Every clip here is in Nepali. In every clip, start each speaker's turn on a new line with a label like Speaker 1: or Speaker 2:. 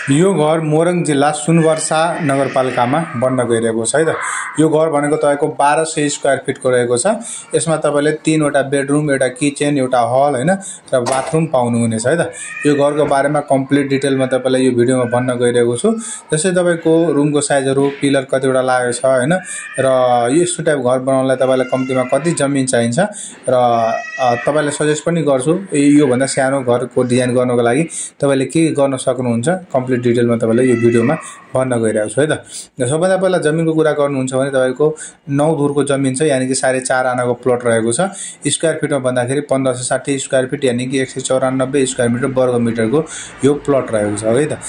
Speaker 1: यो घर मोरङ जिल्ला सुनवर्षा नगरपालिकामा बन्न गइरहेको छ है त। यो घर भनेको तपाईको 1200 स्क्वायर फिटको रहेको छ। यसमा तपाईले 3 वटा बेडरुम, एउटा किचन, एउटा हल हैन र बाथरुम पाउनुहुनेछ है त। यो घरको बारेमा कम्प्लिट डिटेलमा तपाईलाई यो भिडियोमा भन्न गइरहेको छु। जस्तै तपाईको रुमको साइजहरु, पिलर कतिवटा लागेको छ हैन र यस्तो टाइप घर बनाउनलाई तपाईलाई कम्तिमा कति जमिन चाहिन्छ र तपाईलाई सजेस्ट पनि गर्छु यो भन्दा सानो घरको डिजाइन गर्नको लागि तपाईले के गर्न सक्नुहुन्छ कम्प्लिट डिटेलमा तपाईलाई यो भिडियोमा भन्न गइरहेको छु है त। सबैभन्दा पहिला जमिनको कुरा गर्नुहुन्छ भने तपाईको 9 धुरको जमिन छ, यानी कि 4.5 आनाको प्लट रहेको छ। स्क्वायर फिटमा भन्दाखेरि 1560 स्क्वायर फिट यानी कि 194 स्क्वायर मिटर वर्ग मिटरको यो प्लट रहेको छ है त।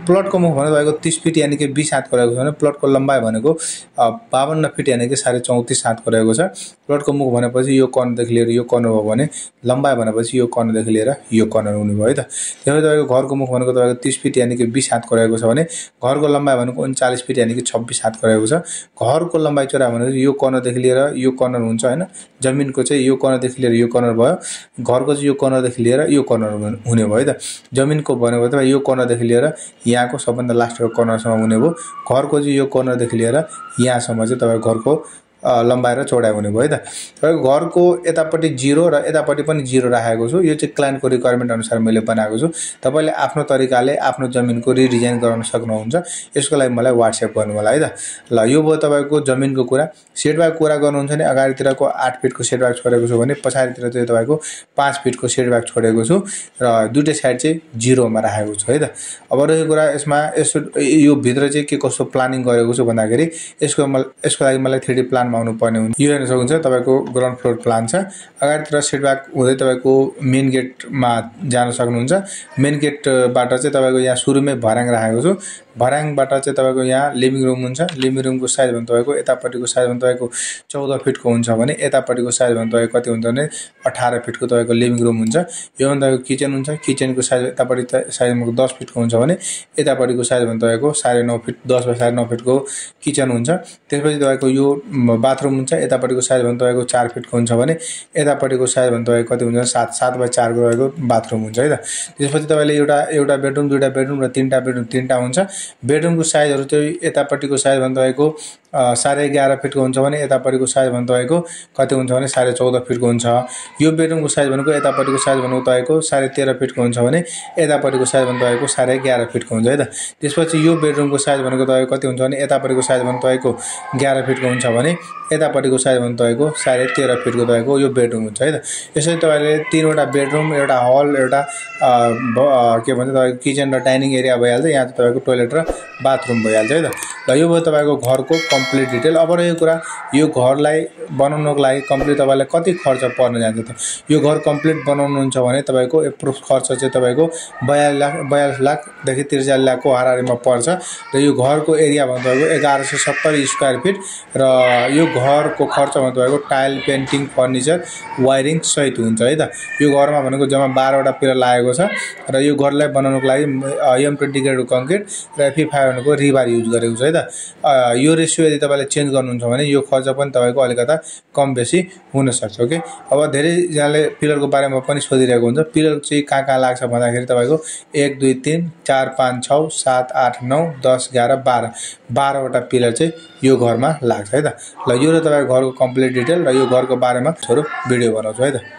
Speaker 1: प्लटको मुख भने तपाईको 30 फिट यानी कि 20 हातको रहेको छ भने प्लटको लम्बाइ भनेको 52 फिट यानी कि 34.5 हातको रहेको छ। प्लटको मुख भनेपछि यो कर्नरदेखि लिएर यो कर्नर हो भने लम्बाइ भनेपछि यो कर्नरदेखि लिएर यो कर्नर हुने भयो है त। त्यसैले तपाईको घरको मुख भनेको तपाईको 30 फिट यानी कि 20 हातको रहेको छ भने घरको लम्बाइ भनेको 39 फिट यानी कि 26 हातको रहेको छ। घरको लम्बाइ चौडाइ भनेको यो कर्नरदेखि लिएर यो कर्नर हुन्छ हैन। जमिनको चाहिँ यो कर्नरदेखि लिएर यो कर्नर भयो, घरको चाहिँ यो कर्नरदेखि लिएर यो कर्नर हुने भयो है त। जमिनको भनेको त यो कर्नरदेखि लिएर यहाँको सबभन्दा लास्टको कर्नरसम्म हुने भयो। घरको चाहिँ यो कर्नरदेखि लिएर यहाँसम्म चाहिँ तपाईको घरको लम्बाइ र चौडाइ हुने भयो है त। तपाईको घरको यतापट्टि 0 र यतापट्टि पनि 0 राखेको छु। यो चाहिँ क्लाइन्टको रिक्वायरमेन्ट अनुसार मैले बनाएको छु। तपाईले आफ्नो तरिकाले आफ्नो जमिनको रिडिजाइन गर्न सक्नुहुन्छ। यसको लागि मलाई WhatsApp गर्नु होला है त। ल यो भयो तपाईको जमिनको कुरा। सेटब्याक कुरा गर्नुहुन्छ भने अगाडितिरको 8 फिटको सेटब्याक छोडेको छु भने पछाडितिर चाहिँ तपाईको 5 फिटको सेटब्याक छोडेको छु र दुईटै साइड चाहिँ 0 मा राखेको छु है त। अब रहेको कुरा यसमा यो भित्र चाहिँ के कस्तो प्लानिङ गरेको छु भन्दाखेरि यसको लागि मलाई 3D प्लान आउनु पर्ने हुन्छ। यो हेर्न सक्नुहुन्छ तपाईको ग्राउन्ड फ्लोर प्लान छ। अगाडितिर सेटब्याक हुँदै तपाईको मेन गेटमा जान सक्नुहुन्छ। मेन गेटबाट चाहिँ तपाईको यहाँ सुरुमै भर्याङ राखेको छु। भर्याङबाट चाहिँ तपाईको यहाँ लिभिङ रुम हुन्छ। लिभिङ रुमको साइज भने तपाईको यतापट्टिको साइज भने तपाईको 14 फिटको हुन्छ भने यतापट्टिको साइज भने तपाईको कति हुन्छ भने 18 फिटको तपाईको लिभिङ रुम हुन्छ। यो भने तपाईको किचन हुन्छ। किचनको साइज यतापट्टि साइज 10 फिटको हुन्छ भने यतापट्टिको साइज भने तपाईको 9.5 फिट 10 बाइ 9.5 फिटको किचन हुन्छ। त्यसपछि तपाईको यो बाथरुम हुन्छ। यतापट्टिको साइज भने तपाईको 4 फिटको हुन्छ भने यतापट्टिको साइज भने तपाईको कति हुन्छ 7 बाइ 4 को रहेको बाथरुम हुन्छ है त। त्यसपछि तपाईले एउटा बेडरुम, दुईटा बेडरुम र तीनटा बेडरुम तीनटा हुन्छ। बेडरुमको साइजहरु चाहिँ यतापट्टिको साइज भने तपाईको 11.5 फिटको हुन्छ भने यतापट्टिको साइज भने तपाईको कति हुन्छ भने 14.5 फिटको हुन्छ। यो बेडरुमको साइज भनेको यतापट्टिको साइज भनेको तपाईको 13.5 फिटको हुन्छ भने यतापट्टिको साइज भने तपाईको 11.5 फिटको हुन्छ है त। त्यसपछि यो बेडरुमको साइज भनेको तपाईको कति हुन्छ भने यतापट्टिको साइज भने तपाईको 11 फिटको हुन्छ भने यतापट्टिको साइज भने तपाईको 13.5 फिटको तपाईको यो बेडरुम हुन्छ है त। यसरी तपाईले 3 वटा बेडरुम, एउटा हल, एउटा के भन्छ तपाईको किचन र डाइनिङ एरिया भइहाल्छ। यहाँ चाहिँ तपाईको टोयलेट र बाथरुम भइहाल्छ है त। ल यो भयो तपाईको घरको कम्प्लिट डिटेल। अब रहेको कुरा यो घरलाई बनाउनको लागि कम्प्लिट तपाईलाई कति खर्च पर्न जान्छ त। यो घर कम्प्लिट बनाउनुहुन्छ भने तपाईको एप्रोक्स खर्च चाहिँ तपाईको 42 लाख देखि 43 लाखको हाराहारीमा पर्छ र यो घरको एरिया भने तपाईको 1170 स्क्वायर फिट र यो घरको खर्च भने तपाईको टाइल, पेन्टिङ, फर्निचर, वायरिङ सहित हुन्छ है त। यो घरमा भनेको जम्मा 12 वटा पिलर लागेको छ र यो घरलाई बनाउनको लागि M20 ग्रेडको कङ्क्रिट र Fe5 भनेको रिबार युज गरेको छ है त। यो रेशियो यदि तपाईले चेन्ज गर्नुहुन्छ भने यो खर्च पनि तपाईको अलिकता कम बेसी हुन सक्छ ओके। अब धेरै जनाले पिलरको बारेमा पनि सोधिरहेको हुन्छ। पिलर चाहिँ कहाँ लाग्छ भन्दाखेरि तपाईको 1 2 3 4 5 6 7 8 9 10 11 12 वटा पिलर चाहिँ यो घरमा लाग्छ है त। ल यो र तपाईको घरको कम्प्लिट डिटेल र यो घरको बारेमा थोरै भिडियो बनाउँछु है त।